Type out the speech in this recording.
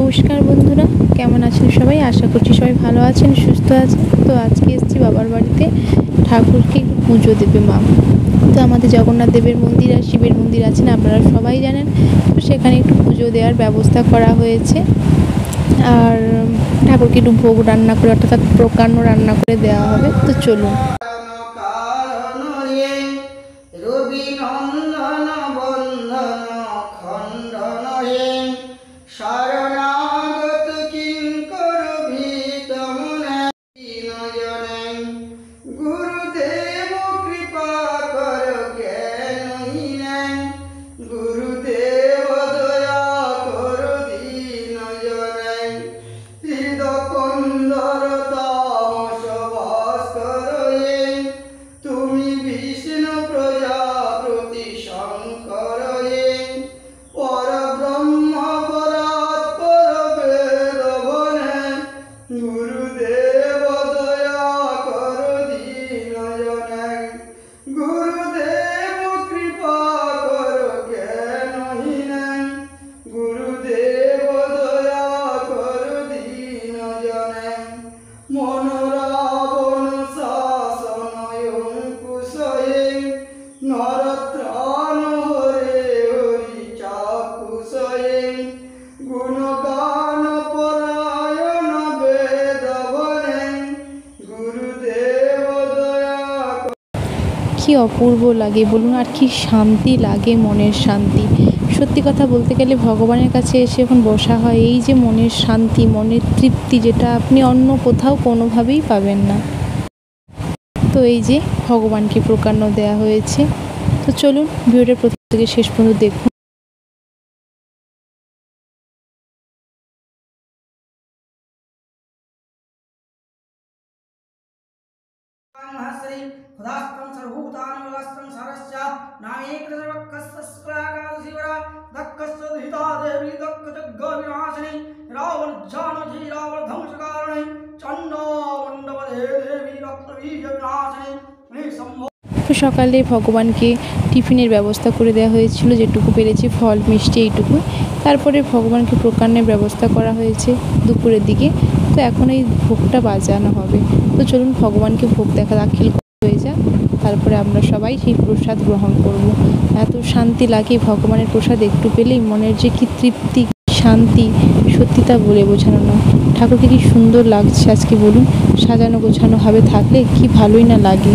নমস্কার বন্ধুরা, কেমন আছেন সবাই? আশা করছি সবাই ভালো আছেন, সুস্থ আছেন। তো আজকে এসেছি বাবার বাড়িতে, ঠাকুরকে পুজো দেবে মা। তো আমাদের জগন্নাথ দেবের মন্দির আর শিবের মন্দির আছেন, আপনারা সবাই জানেন। তো সেখানে একটু পুজো দেওয়ার ব্যবস্থা করা হয়েছে, আর ঠাকুরকে একটু ভোগ রান্না করে, অর্থাৎ প্রকাণ্ড রান্না করে দেওয়া হবে। তো চলুন। কি অপূর্ব লাগে বলুন, আর কি শান্তি লাগে, মনের শান্তি। সত্যি কথা বলতে গেলে ভগবানের কাছে এসে যখন বসা হয়, এই যে মনের শান্তি, মনের তৃপ্তি, যেটা আপনি অন্য কোথাও কোনোভাবেই পাবেন না। তো এই যে ভগবানকে প্রকাণ্ড দেওয়া হয়েছে। তো চলুন ভিডিওটা প্রথম থেকে শেষ পর্যন্ত দেখুন। श्री खुदास्त्रं सर्वभूतानि मूलस्त्रं सरस्य नामेकसर्वकस्सस्क्लाकादशिवरा दक्कस्य दुहिता देवी दक्कजग्गविनाशिनी रावण जानकी रावण ध्वंसकारिणी चण्डामण्डपदे देवी रक्तबीजविनाशिनी निसम्भो। সকালে ভগবানকে টিফিনের ব্যবস্থা করে দেওয়া হয়েছিল, যেটুকু পেরেছি ফল মিষ্টি এইটুকু। তারপরে ভগবানকে প্রকাণ্ডের ব্যবস্থা করা হয়েছে দুপুরের দিকে। তো এখন এই ভোগটা বাজানো হবে। তো চলুন ভগবানকে ভোগ দাখিল হয়ে যাক, তারপরে আমরা সবাই সেই প্রসাদ গ্রহণ করব। এত শান্তি লাগে ভগবানের প্রসাদ একটু পেলেই, মনের যে কি তৃপ্তি, শান্তি, সত্যি তা বলে বোঝানো নয়। ঠাকুরকে কি সুন্দর লাগছে আজকে বলুন, সাজানো গোছানোভাবে থাকলে কি ভালোই না লাগে।